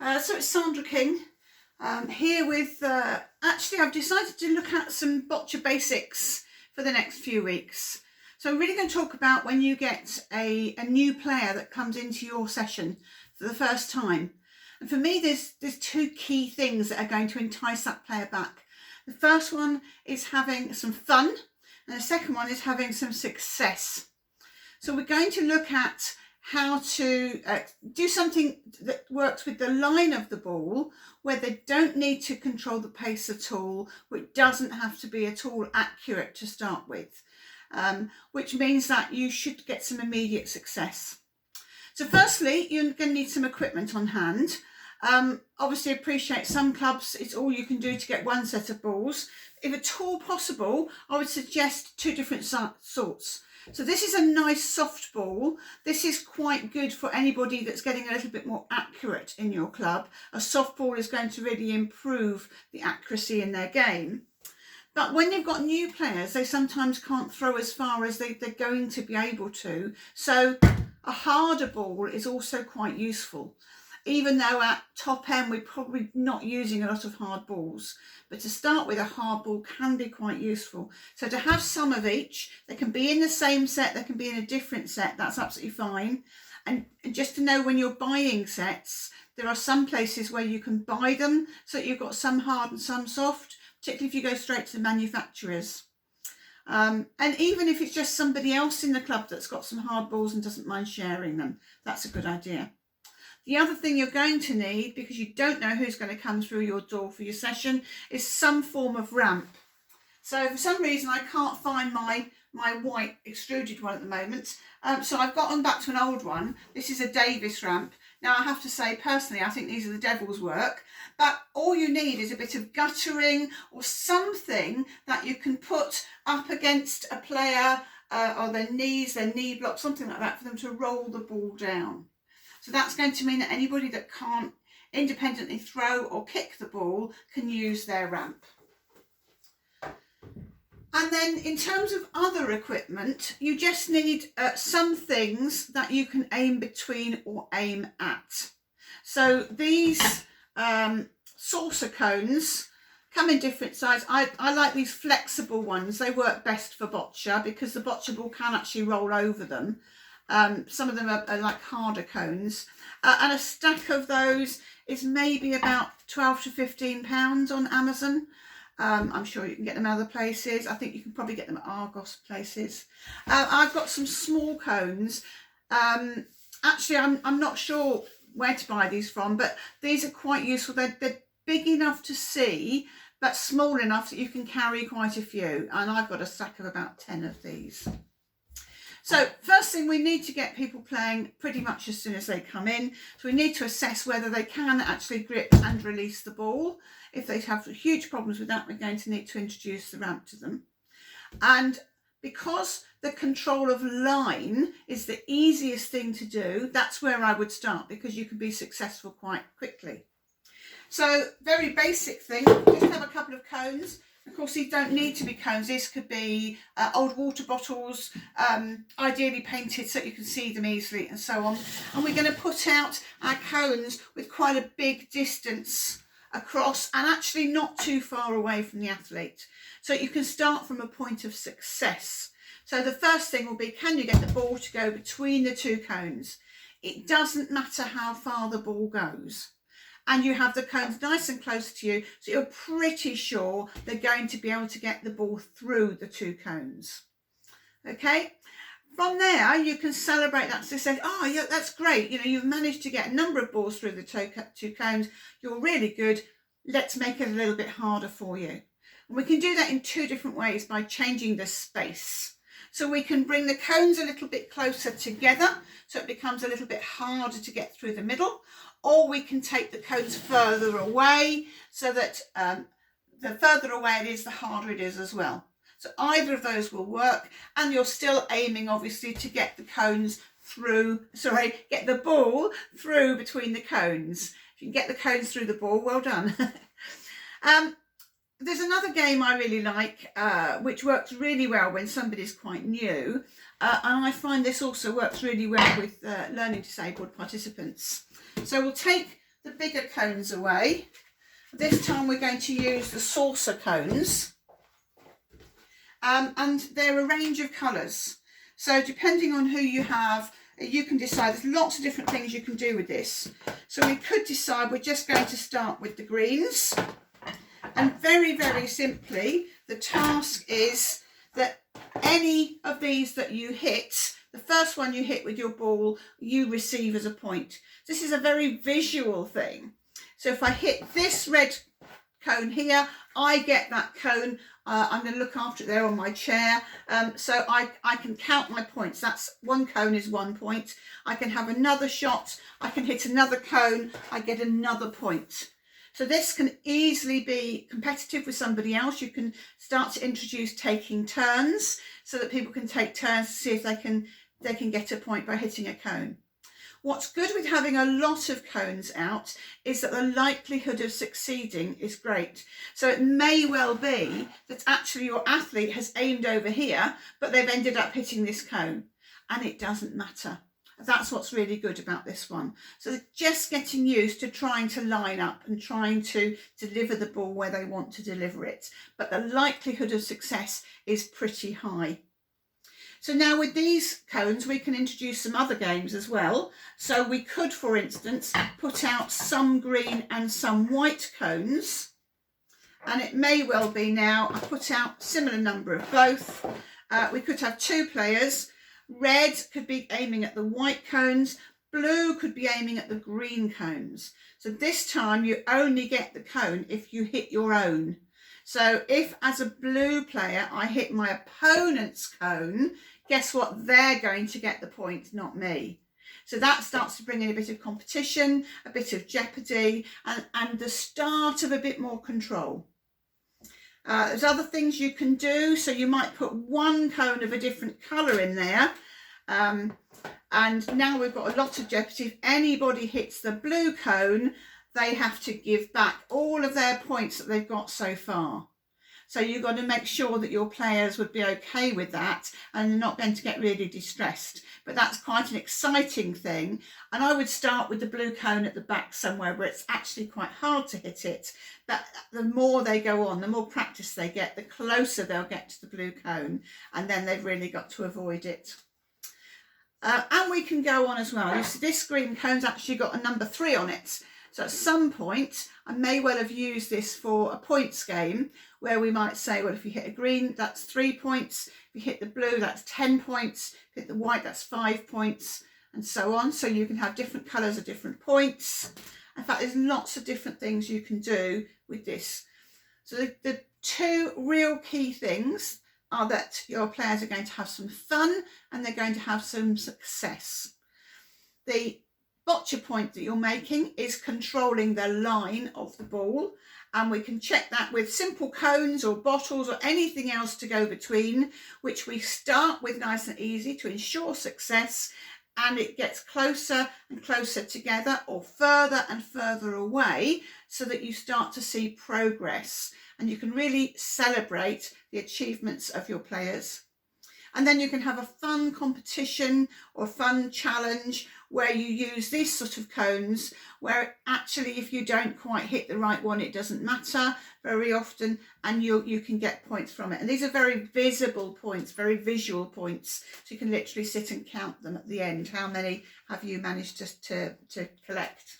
So it's Sandra King here with, actually I've decided to look at some boccia basics for the next few weeks. So I'm really going to talk about when you get a new player that comes into your session for the first time. And for me, there's two key things that are going to entice that player back. The first one is having some fun, and the second one is having some success. So we're going to look at how to do something that works with the line of the ball, where they don't need to control the pace at all, which doesn't have to be at all accurate to start with, which means that you should get some immediate success. So firstly, you're going to need some equipment on hand. Obviously appreciate some clubs, it's all you can do to get one set of balls. If at all possible, I would suggest two different sorts. So this is a nice soft ball. This is quite good for anybody that's getting a little bit more accurate in your club. A soft ball is going to really improve the accuracy in their game. But when you've got new players, they sometimes can't throw as far as they're going to be able to. So a harder ball is also quite useful. Even though at top end we're probably not using a lot of hard balls, but to start with, a hard ball can be quite useful. So to have some of each, they can be in the same set, they can be in a different set, that's absolutely fine. And just to know, when you're buying sets, there are some places where you can buy them so that you've got some hard and some soft, particularly if you go straight to the manufacturers. And even if it's just somebody else in the club that's got some hard balls and doesn't mind sharing them, that's a good idea. The other thing you're going to need, because you don't know who's going to come through your door for your session, is some form of ramp. So for some reason I can't find my white extruded one at the moment, so I've gotten back to an old one. This is a Davis ramp. Now I have to say, personally, I think these are the devil's work, but all you need is a bit of guttering or something that you can put up against a player or their knees, their knee block, something like that, for them to roll the ball down. So that's going to mean that anybody that can't independently throw or kick the ball can use their ramp. And then in terms of other equipment, you just need some things that you can aim between or aim at. So these saucer cones come in different sizes. I like these flexible ones. They work best for boccia because the boccia ball can actually roll over them. Some of them are like harder cones, and a stack of those is maybe about £12 to £15 on Amazon. I'm sure you can get them other places. I think you can probably get them at Argos places. I've got some small cones. Actually, I'm not sure where to buy these from, but these are quite useful. They're big enough to see, but small enough that you can carry quite a few. And I've got a stack of about 10 of these. So first thing, we need to get people playing pretty much as soon as they come in. So we need to assess whether they can actually grip and release the ball. If they have huge problems with that, we're going to need to introduce the ramp to them. And because the control of line is the easiest thing to do, that's where I would start, because you can be successful quite quickly. So very basic thing, just have a couple of cones. Of course, these don't need to be cones. This could be old water bottles, ideally painted so you can see them easily, and so on. And we're going to put out our cones with quite a big distance across, and actually not too far away from the athlete. So you can start from a point of success. So the first thing will be, can you get the ball to go between the two cones? It doesn't matter how far the ball goes. And you have the cones nice and close to you, so you're pretty sure they're going to be able to get the ball through the two cones. Okay, from there you can celebrate that. So say, oh yeah, that's great, you know, you've managed to get a number of balls through the two cones, you're really good, let's make it a little bit harder for you. And we can do that in two different ways, by changing the space. So we can bring the cones a little bit closer together, so it becomes a little bit harder to get through the middle. Or we can take the cones further away, so that the further away it is, the harder it is as well. So either of those will work, and you're still aiming obviously to get the cones through, get the ball through between the cones. If you can get the cones through the ball, well done. There's another game I really like, which works really well when somebody's quite new, and I find this also works really well with learning disabled participants. So we'll take the bigger cones away. This time we're going to use the saucer cones. And they're a range of colours. So depending on who you have, you can decide. There's lots of different things you can do with this. So we could decide we're just going to start with the greens. And very, very simply, the task is that any of these that you hit, the first one you hit with your ball, you receive as a point. This is a very visual thing. So if I hit this red cone here, I get that cone. I'm going to look after it there on my chair. So I can count my points. That's one cone is 1 point. I can have another shot. I can hit another cone. I get another point. So this can easily be competitive with somebody else. You can start to introduce taking turns so that people can take turns to see if they can get a point by hitting a cone. What's good with having a lot of cones out is that the likelihood of succeeding is great. So it may well be that actually your athlete has aimed over here, but they've ended up hitting this cone, and it doesn't matter. That's what's really good about this one. So just getting used to trying to line up and trying to deliver the ball where they want to deliver it. But the likelihood of success is pretty high. So now with these cones, we can introduce some other games as well. So we could, for instance, put out some green and some white cones. And it may well be now, I put out a similar number of both. We could have 2 players. Red could be aiming at the white cones. Blue could be aiming at the green cones. So this time you only get the cone if you hit your own. So if as a blue player I hit my opponent's cone, guess what? They're going to get the point, not me. So that starts to bring in a bit of competition, a bit of jeopardy, and the start of a bit more control. There's other things you can do. So you might put 1 cone of a different colour in there. And now we've got a lot of jeopardy. If anybody hits the blue cone, they have to give back all of their points that they've got so far. So you've got to make sure that your players would be okay with that and they're not going to get really distressed. But that's quite an exciting thing. And I would start with the blue cone at the back somewhere where it's actually quite hard to hit it. But the more they go on, the more practice they get, the closer they'll get to the blue cone. And then they've really got to avoid it. And we can go on as well. You see, this green cone's actually got a number 3 on it. So at some point, I may well have used this for a points game where we might say, well, if you hit a green, that's 3 points. If you hit the blue, that's 10 points. If you hit the white, that's 5 points, and so on. So you can have different colours at different points. In fact, there's lots of different things you can do with this. So the 2 real key things are that your players are going to have some fun and they're going to have some success. The Boccia point that you're making is controlling the line of the ball, and we can check that with simple cones or bottles or anything else to go between, which we start with nice and easy to ensure success, and it gets closer and closer together or further and further away so that you start to see progress and you can really celebrate the achievements of your players. And then you can have a fun competition or fun challenge where you use these sort of cones where actually if you don't quite hit the right one, it doesn't matter very often, and you can get points from it. And these are very visible points, very visual points. So you can literally sit and count them at the end. How many have you managed to collect?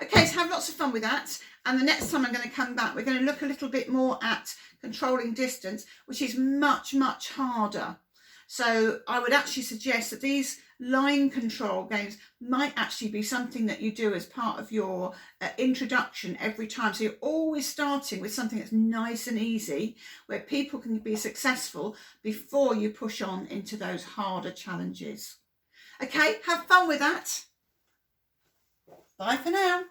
Okay, so have lots of fun with that. And the next time I'm going to come back, we're going to look a little bit more at controlling distance, which is much, much harder. So I would actually suggest that these line control games might actually be something that you do as part of your introduction every time. So you're always starting with something that's nice and easy, where people can be successful before you push on into those harder challenges. Okay, have fun with that. Bye for now.